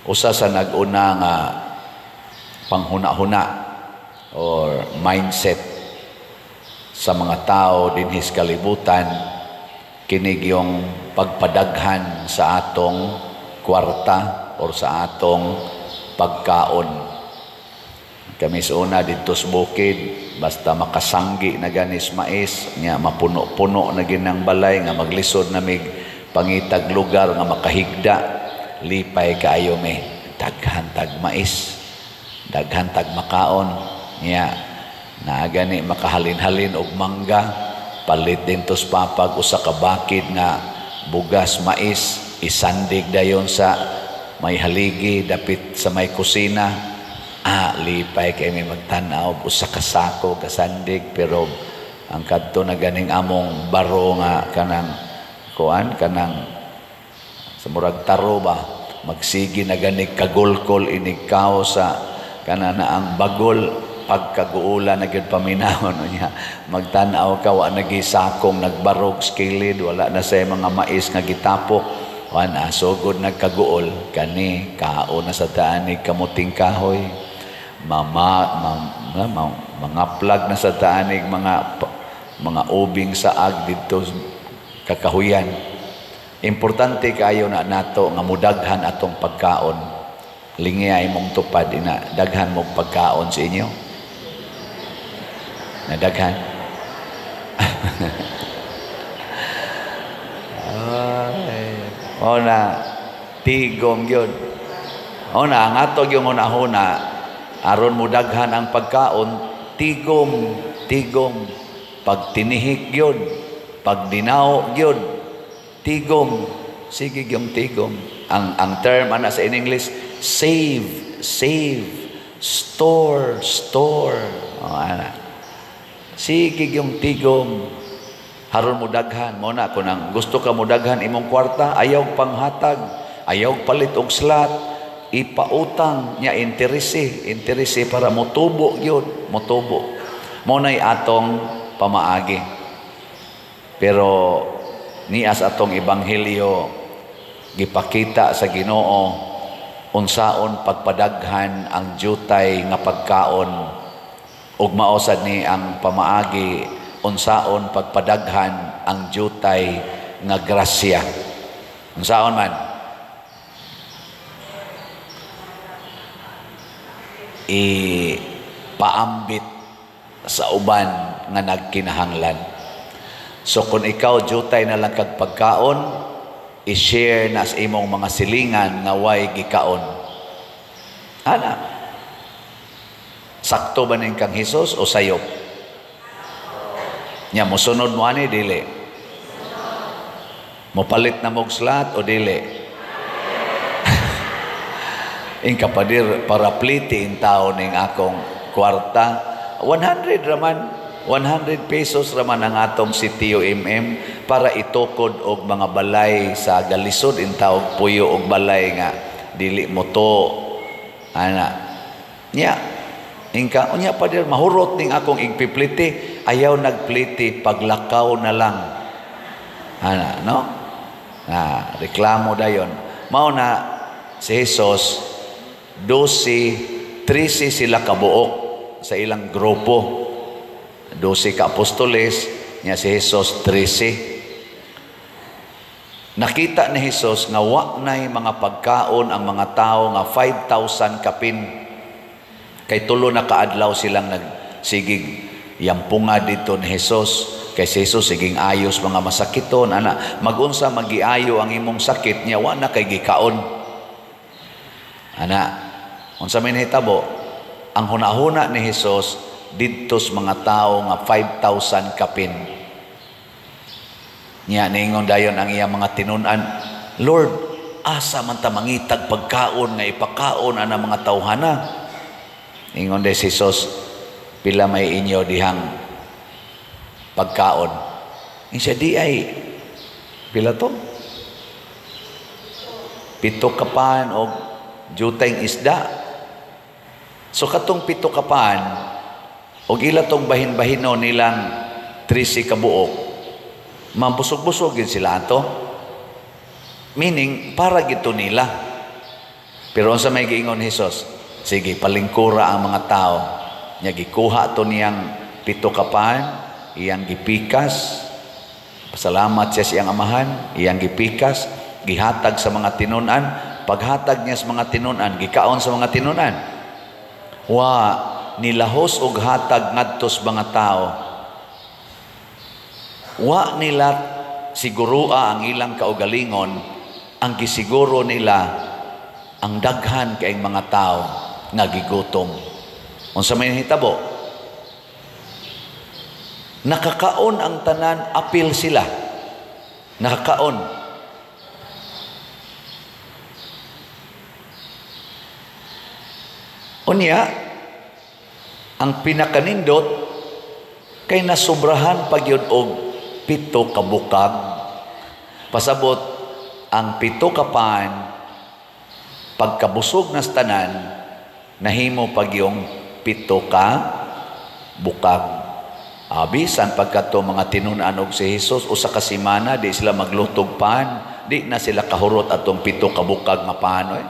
Usa sa nag-una nga panghuna-huna or mindset sa mga tao dinhi sa kalibutan, kinig yung pagpadaghan sa atong kwarta or sa atong pagkaon. Kami sa una dito sa bukid, basta makasanggi na ganis mais, nga mapuno-puno na ginang balay, nga maglisod na mig pangitag lugar, nga makahigda, lipay kaayo me, daghantag mais, daghantag makaon, nga na gani makahalin-halin og mangga, palit din tos papag usa ka bakid nga bugas mais, isandig dayon sa may haligi dapit sa may kusina. Lipay kay may magtanaw usa ka sako kasandig, pero ang kadto na ganing among baro nga kanang kuan, kanang sa murag taro ba, magsigi na gani kagulkol inikaw sa kanana ang bagol pagkaguula na gyud paminahon niya, magtanaw ka wa nagisakong nagbarog skilid, wala na say mga mais nga gitapok, wana sugod nagkaguol kani kaon na sa taanig kamuting kahoy, mga plug na sa taanig mga ubing saag dito kakahuyan. Importante kayo na nato nga mudaghan atong pagkaon. Lingiyay mong tupad ina daghan mong pagkaon sa inyo. Nadaghan. Na tigom yun. Na ang atog yung una-una, aron mo daghan ang pagkaon, tigom. Pag tinihik yun, pag dinaw yun, tigom. Sige yung tigom. Ang term ana sa in English, save, store. Ana. Sige yung tigom, haron mo daghan. Mo na, kung ang gusto ka mo daghan imong kwarta, ayaw panghatag, ayaw palit og slot, ipautang niya interese para motubo yun, motubo. Mo na'y atong pamaagi. Pero nias atong ebanghelyo, gipakita sa Ginoo, unsaon pagpadaghan ang jutay nga pagkaon, ug maosad ni ang pamaagi unsaon pagpadaghan ang jutay nga grasya. Unsaon man? Ipaambit sa uban nga nagkinahanglan. So kung ikaw jutay na lang kag pagkaon, i-share na sa imong mga silingan nga way gikaon. Ana, sakto ba ning kang Hesus o sayop? Nya mosunod mo ani dili? Mopalit na mog slot o dili? Inkapadir para pliti in taon ning akong kwarta. 100 raman, 100 pesos raman ang atong CTO para itukod og mga balay sa galisod in taog puyo og balay nga dili mo to. Ana. Nya ingka unya pa dir mahurot ning akong igpipliti, ayaw nagpliti, paglakaw na lang. Ana, no? Reklamo dayon. Mao na si Jesus 12, 13 sila kabuok sa ilang grupo. 12 ka apostoles, nya si Jesus 13. Nakita ni Jesus nga wa nay mga pagkaon ang mga tao nga 5,000 kapin. Kay tulo na kaadlaw silang nagsigig yampunga dito ni Jesus. Kay si Jesus siging ayos mga masakiton, ana magunsa magiayo ang imong sakit niya, wa na kay gikaon. Ana, unsa may nahitabo? Ang hunahuna ni Jesus didto sa mga tao nga 5,000 kapin. Nya ningon dayon ang iyang mga tinun-an, Lord, asa man ta mangitag pagkaon nga ipakaon ana mga tawhana? Ingon de Jesus, pila may inyo dihang pagkaon? Insya di ay pila to? 7 kapan o jutay isda. So katong 7 kapan o ila tong bahin-bahino nilang 13 kabuok, mambusog-busog yun sila ato. Meaning, para gito nila. Pero sa may giingon Hesus, sige, palingkura ang mga tao. Nya gikuha to niyang 7 kapan, iyang gipikas. Pasalamat siya siyang amahan, iyang gipikas, gihatag sa mga tinunan. Paghatag niya sa mga tinunan, gikaon sa mga tinunan. Wa nilahos og hatag ngadto sa mga tao. Wa nila sigurua ang ilang kaugalingon, ang gisiguro nila ang daghan kay mga tao nga gigutom. Unsa may hitabo? Nakakaon ang tanan, apil sila. Nakakaon. Unya, ang pinakanindot kay nasubrahan pagyud og 7 ka bukag. Pasabot ang 7 ka pan pagkabusog na tanan nahimo pagyong 7 ka bukag. Bisan pagkato mga tinunan og si Hesus usa ka semana di sila maglutog pan, di na sila kahurot atong 7 ka bukag nga panoy.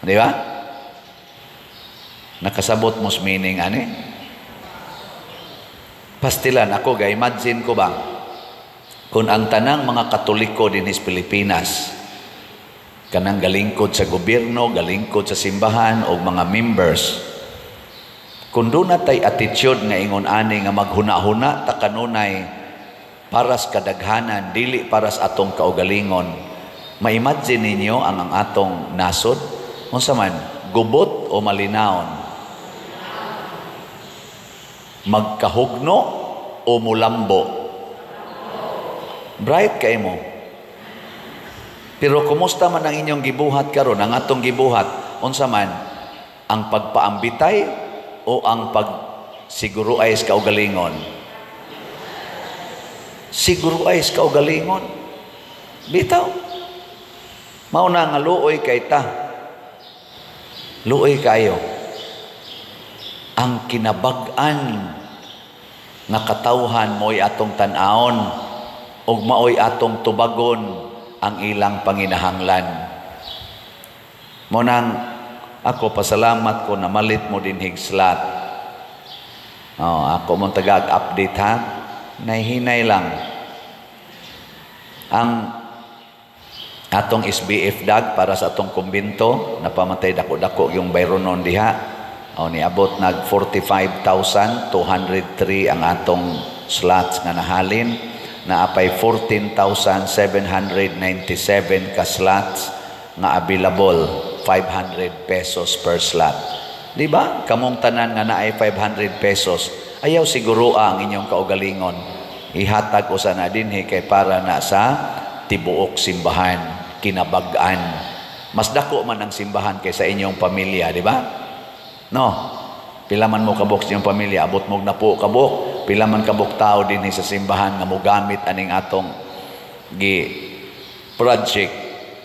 Di ba? Nakasabot mo meaning ani? Pastilan ako ga imagine ko ba kung ang tanang mga Katoliko din sa Pilipinas kanang galingkod sa gobyerno, galingkod sa simbahan o mga members, kung doon natay attitude nga ingon ani nga maghuna-huna ta kanunay para sa kadaghanan, dili para sa atong kaugalingon, ma-imagine ninyo ang atong nasod? Unsa man, gubot o malinawon? Magkahugno o mulambo? Bright kay mo. Pero kumusta man ang inyong gibuhat karon, ang atong gibuhat, unsa man, ang pagpaambitay o ang pagsiguruay sa kaugalingon? Siguruay sa kaugalingon. Bitaw. Mauna nga luoy kay ta. Luoy kayo. Ang kinabag-an nga katawhan mo'y atong tan-aon ug maoy atong tubagon ang ilang panginahanglan. Munang ako pasalamat ko na malit mo din higslot. Ako mong tagag-update ha. Nahihinay lang. Ang atong SBF dag para sa atong kumbento, napamatay dako-dako yung bayronon diha. Niabot nag 45,203 ang atong slots nga nahalin. Naapay 14,797 ka slots nga available, 500 pesos per slot. Di ba? Kamong tanan nga naay 500 pesos, ayaw siguro ang inyong kaugalingon. Ihatag ko sana dinhi kay para na sa tibuok simbahan, kinabag-an. Mas dako man ang simbahan kaysa inyong pamilya, di ba? No. Pila man mo kabok sa inyong pamilya, abot mo na po kabok. Pila man kabok tao din sa simbahan nga mogamit aning atong project,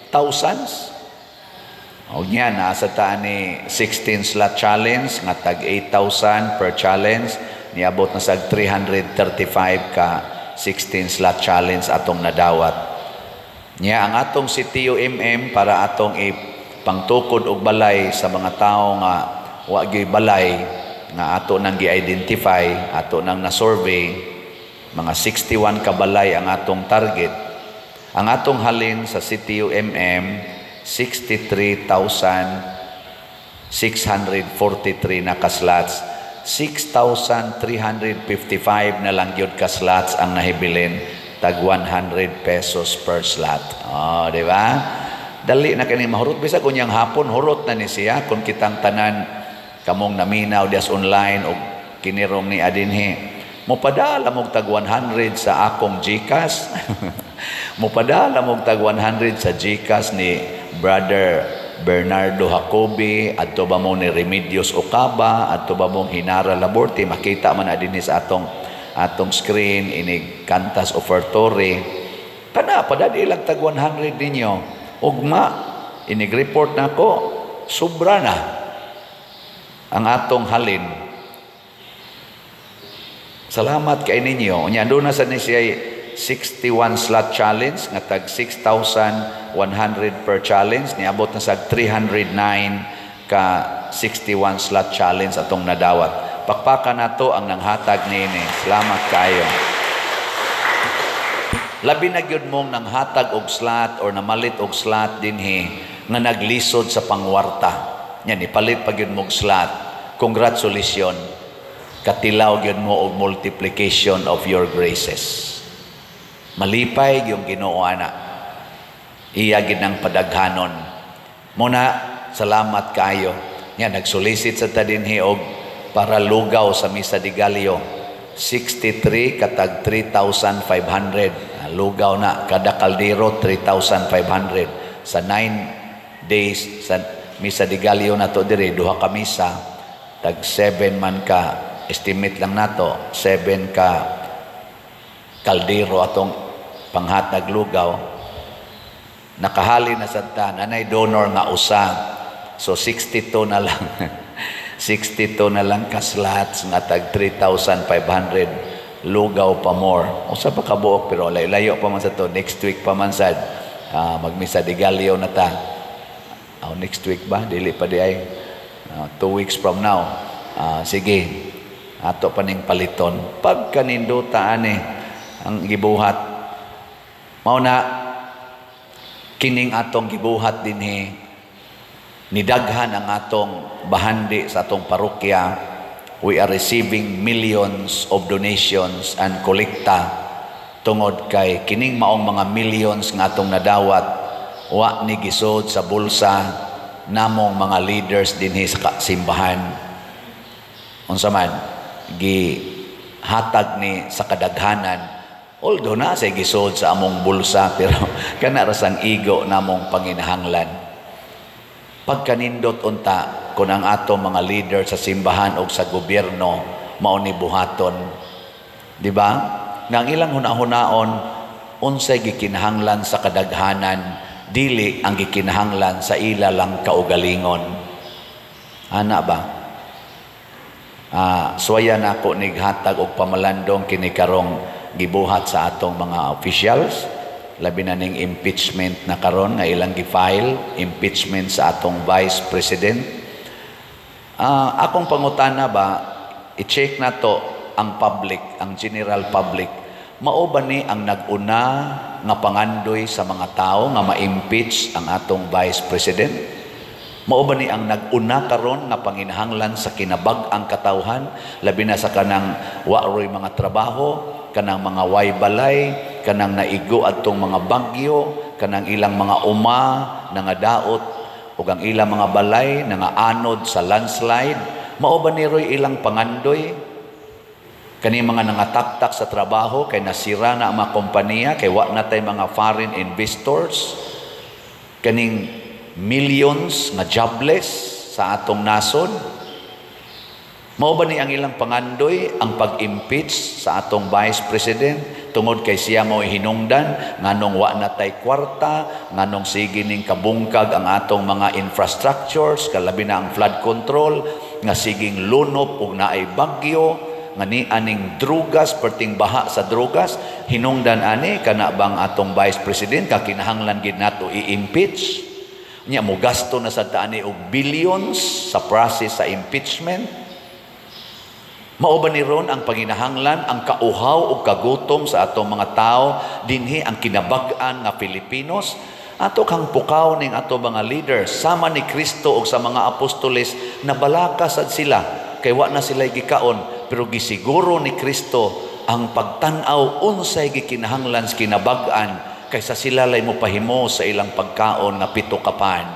thousands. O niya, nasa taan ni 16 slot challenge, nga tag 8,000 per challenge, niabot na sa 335 ka 16 slot challenge atong nadawat. Niya, ang atong CTUMM para atong ipangtukod og balay sa mga tao nga wagi balay, nga ato nang gi-identify, ato nang na-survey, mga 61 kabalay ang atong target. Ang atong halin sa CTUMM, 63,643 na kaslots. 6,355 na lang yun kaslots ang nahibilin, tag 100 pesos per slot. Di ba? Dali na kini mahurot. Bisa kunyang hapon, hurot na ni siya kung kitang tanan kamong naminaw dias online o kinirong ni adinhi. Mupadala mog tag 100 sa akong GCash. Mupadala mog tag 100 sa GCash ni Brother Bernardo Jacobi, adto ba mo ni Remedios Ocaba, adto ba mong Hinara Laborte, makita man adinhi sa atong screen inig Cantas Offertory. Kana padadi lang tag 100 ninyo. Ugma inig report nako, sobra na ang atong halin. Salamat kay ninyo. Unya doon na sa ni siya 61 slot challenge nga tag 6,100 per challenge, niabot na sa 309 ka 61 slot challenge atong nadawat. Pakpakan nato ang nanghatag niini. Salamat kayo. Labi na gyud mong nanghatag og slot or namalit og slot dinhi nga naglisod sa pangwarta. Yan ipalit pa gyud mong slot. Congratulations. Katilaw gyud mo og multiplication of your graces. Malipay yung Ginoo ana. Iya gid ang padaghanon. Muna salamat kayo. Yan nagsolicit sa ta dinhi og para lugaw sa Misa de Gallo. 63 katag 3,500. Lugaw na kada kaldero 3,500 sa 9 days sa Misa de Gallo na to dire duha ka misa tag 7 man ka. Estimate lang nato, 7 ka kaldero atong panghatag lugaw. Nakahali na sa ta, nanay donor nga usa. So 62 na lang. 62 na lang ka slots nga tag 3,500 lugaw pa more. Usa pa kabuok pero layo pa man sa to. Next week pa man sad. Magmisa de Gallo na ta. Next week ba? Dili pa di ay. 2 weeks from now. Sige. Ato pa ning paliton pag kaninduta ani ang gibuhat mao na kining atong gibuhat dinhi nidaghan ang atong bahandi sa atong parokya. We are receiving millions of donations and kolekta tungod kay kining maong mga millions nga atong nadawat wa ni gisod sa bulsa namong mga leaders dinhi sa simbahan. Unsa man gihatag ni sa kadaghanan, although na say gisod sa among bulsa pero kana ra sang igo namong panginahanglan. Pagkanindot unta kun ang ato mga leader sa simbahan o sa gobyerno mao ni buhaton, di ba? Nang ilang hunahunaon unsay gikinahanglan sa kadaghanan, dili ang gikinahanglan sa ila lang kaugalingon. Ana ba? Suwaya na ako nighatag og pamalandong kini karong gibuhat sa atong mga officials, labi na ning impeachment na karon nga ilang gi-file, impeachment sa atong Vice President. Akong pangutana ba, i-check na to ang public, ang general public, mao ba ni ang nag-una nga pangandoy sa mga tao nga ma-impeach ang atong Vice President? Mao ba ni ang nag-una karon nga panginahanglan sa kinabag-ang katawhan, labi na sa kanang waroy mga trabaho, kanang mga way balay, kanang naigo adtong mga bagyo, kanang ilang mga uma nangadaot ug ang ilang mga balay nangaanod sa landslide? Mao ba ni roy ilang pangandoy? Kani mga nangataktak sa trabaho kay nasira na ang mga kompanya, kay wa na tay mga foreign investors, kaning millions nga jobless sa atong nasod? Mao ba ni ang ilang pangandoy ang pag-impeach sa atong Vice President tungod kay siya mo hinungdan nganong wa na tay kwarta, nganong sige ning kabungkag ang atong mga infrastructures, kalabi na ang flood control, nga siging lunop ug naay bagyo, nga ni aning drugas, perting baha sa drugas, hinungdan ani kana bang atong Vice President kakinahanglan gid nato i-impeach? Nya mo gasto na sa taani og billions sa process sa impeachment. Mao ba ni ron ang panginahanglan, ang kauhaw o kagutom sa atong mga tao dinhi ang kinabag-an nga Pilipinos? Ato kang pukaw ning ato mga leaders sama ni Kristo o sa mga apostoles na balakas sad sila kay wa na sila gikaon, pero gisiguro ni Kristo ang pagtan-aw unsay gikinahanglan sa kinabag-an kaysa sila lay mo pahimo sa ilang pagkaon nga pito kapan.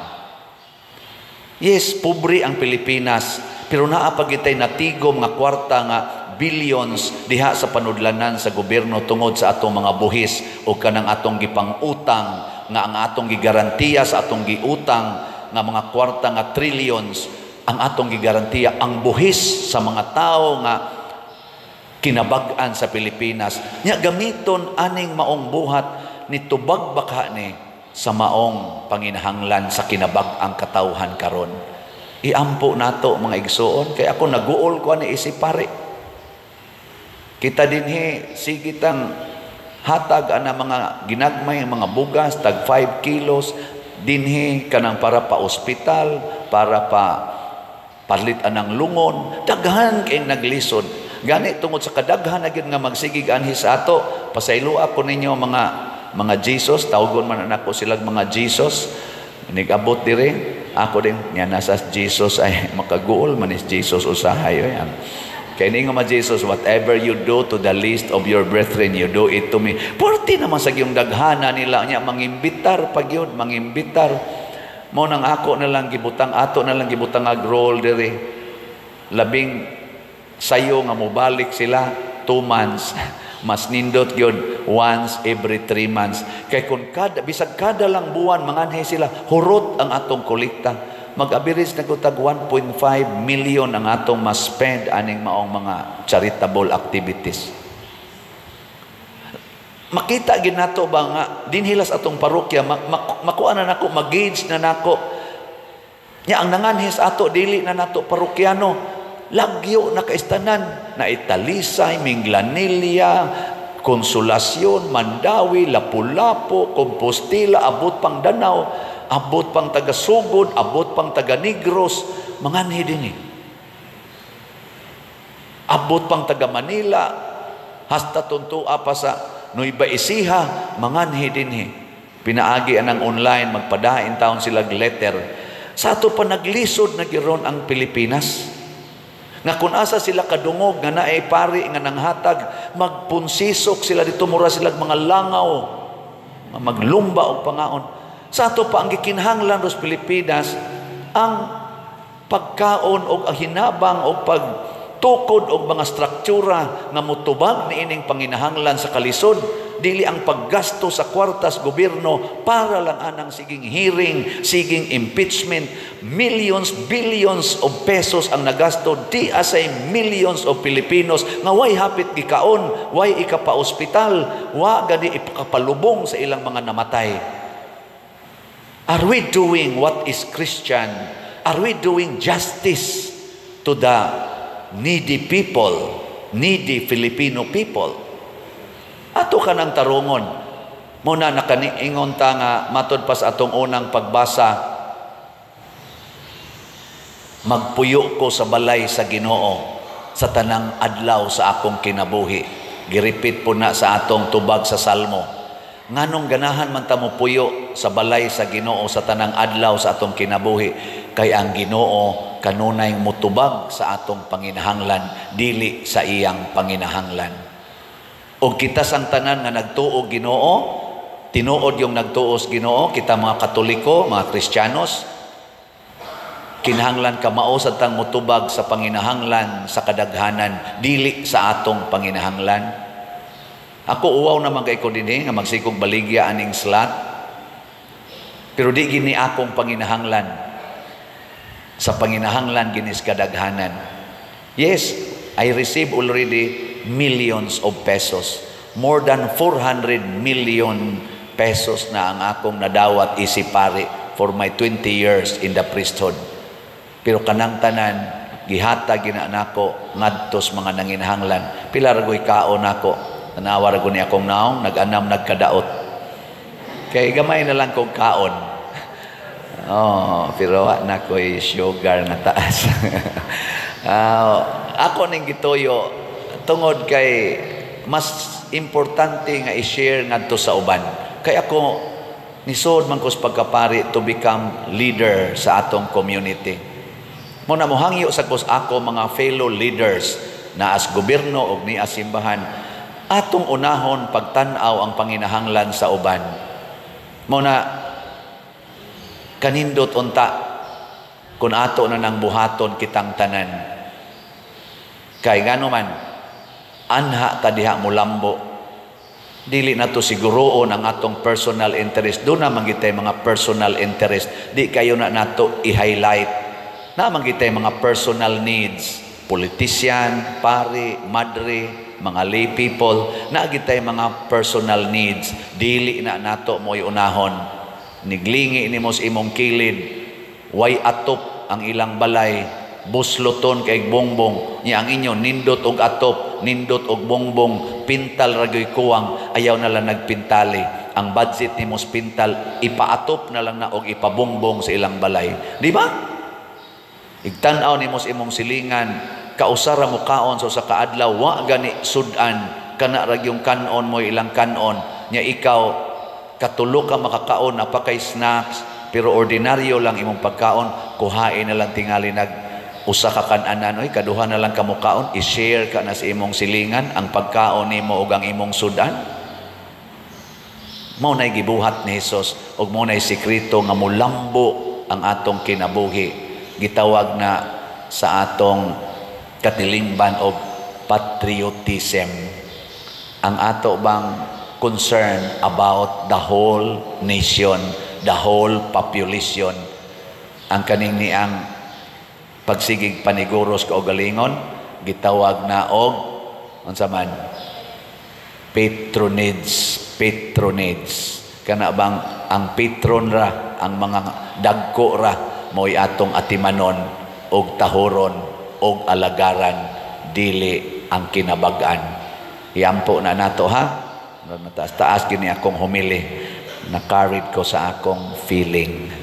Yes, pobre ang Pilipinas, pero naapagitay natigom nga kwarta nga billions diha sa panudlanan sa gobyerno tungod sa atong mga buhis o kanang atong gipang-utang nga ang atong gigarantiya sa atong giutang nga mga kwarta nga trillions ang atong gigarantiya ang buhis sa mga tao nga kinabag-an sa Pilipinas. Nya gamiton aning maong buhat ni tubag baka ni sa maong panginahanglan sa kinabag-ang katawhan karon. Iampo nato mga igsoon, kay ako naguol ko ani isip pare. Kita dinhi sige tang hatag ana mga ginagmay mga bugas tag 5 kilos dinhi kanang para pa ospital, para pa palit anang lungon, daghan kay naglisod. Gani tungod sa kadaghan na gyud nga magsigig anhi sa ato, pasaylo ako ninyo mga Jesus, tawgon man nako sila mga Jesus. Nigabot dire, ako din nya nasa Jesus ay makaguol man is Jesus usahay yan. Kaya nga mga Jesus, whatever you do to the least of your brethren, you do it to me. Porti naman sa yung daghana nila niya, mangimbitar pag yun, mangimbitar. Mo nang ako na lang gibutang, ato na lang gibutang agrol diri. Labing sayo nga mobalik sila 2 months. Mas nindot yun once every 3 months. Kaya kung bisag kada lang buwan, manganhay sila, hurot ang atong kolekta. Mag-average na kutag 1.5 million ang atong mas-spend aning maong mga charitable activities. Makita gid nato ba nga dinhilas atong parokya makuha na nako, mag-gauge na nako. Nya ang nanganhis ato dili na nato parokyano, lagyo na kaistanan na Italisay, Minglanilla, Konsolasyon, Mandawi, Lapu-Lapu, Compostela, abot pang Danau, abot pang taga-Sugod, abot pang taga-Negros, manganhi din eh. Abot pang taga-Manila, hasta tuntua pa sa Nueva Ecija, manganhi din eh. Pinaagi anang online, magpadain taon sila letter. Sa ato pa naglisod na giron ang Pilipinas. Nga kung asa sila kadungog, nga naay pari, nga nanghatag, magpunsisok sila dito, mura sila mga langaw, maglumba o pangaon. Sa ato pa ang gikinahanglan dos Pilipinas ang pagkaon o ang hinabang o pagtukod o mga struktura nga mutubag ni ining panginahanglan sa kalisod, dili ang paggasto sa kwartas gobyerno para lang anang siging hearing, siging impeachment. Millions, billions of pesos ang nagasto, di asay millions of Filipinos nga way hapit gikaon, way ikapa-ospital, wa gani ipakapalubong sa ilang mga namatay. Are we doing what is Christian? Are we doing justice to the needy people, needy Filipino people? Ato ka ng tarungon. Muna nakaniingon ta nga matod pas atong unang pagbasa, magpuyo ko sa balay sa Ginoo sa tanang adlaw sa akong kinabuhi. Giripit po na sa atong tubag sa Salmo. Nganong ganahan man ta mo puyo sa balay sa Ginoo sa tanang adlaw sa atong kinabuhi, kay ang Ginoo kanunay mutubag sa atong panginahanglan, dili sa iyang panginahanglan. O kita sang tanan nga nagtuo Ginoo, tinuod yung nagtuos Ginoo, kita mga Katoliko, mga Kristiyanos, kinahanglan ka mao sa tang mutubag sa panginahanglan sa kadaghanan, dili sa atong panginahanglan. Ako uwaw naman kay ko dinhi nga magsikog baligya aning slot. Pero di gini akong panginahanglan. Sa panginahanglan ginis kadaghanan. Yes, I receive already millions of pesos. More than 400 million pesos na ang akong nadawat isipari for my 20 years in the priesthood. Pero kanang tanan gihatag gina nako ngadtos mga nanginahanglan. Pila ra goy kaon nako. Tanawa ra guni akong naong nag-anam nagkadaot. Kay gamay na lang kong kaon. Oh, pero na ko'y sugar na taas. Ako ning gituyo tungod kay mas importante nga i-share ngadto sa uban. Kay ako nisod man ko sa pagkapari to become leader sa atong community. Muna mo hangyo sa kus ako mga fellow leaders na as gobyerno og ni as simbahan, atong unahon pagtan-aw ang panginahanglan sa uban. Muna kanindot unta kun ato na nang buhaton kitang tanan. Kay ngano man anha ta diha mulambo, dili na to siguroon ang atong personal interest. Doon na manggitay mga personal interest, di kayo na nato i-highlight na manggitay mga personal needs. Politician, pari, madre, mga lay people, naagitay mga personal needs, dili na nato mo'y unahon. Niglingi ni mo sa imong kilid, way atop ang ilang balay, busloton kay bongbong niya ang inyo nindot og atop, nindot og bongbong, pintal ragoy kuwang, ayaw na lang nagpintali. Ang budget ni mos pintal, ipaatop na lang na og ipabongbong sa ilang balay. Di ba? Igtanaw ni mos imong silingan, kausara mo kaon so sa kaadlaw, wa gani sudan, kana rag yung kanon mo ilang kanon, nya ikaw, katulo ka makakaon, napakay snacks, pero ordinaryo lang imong pagkaon, kuhain na lang tingali usa ka kananan, oy kaduha na lang kamukaon, i-share ka na sa imong silingan ang pagkaon nimo ug ang imong sudan. Mao nay gibuhat ni Hesus ug mao nay sekreto nga mulambo ang atong kinabuhi. Gitawag na sa atong katilingban og patriotism. Ang ato bang concern about the whole nation, the whole population. Ang kaning niang pagsigig paniguros kaugalingon gitawag na og unsa man patronage kana bang ang patron ra ang mga dagko ra mo'y atong atimanon og tahoron og alagaran dili ang kinabag-an. Iampo na nato ha, taas gini akong humili, na-carried ko sa akong feeling.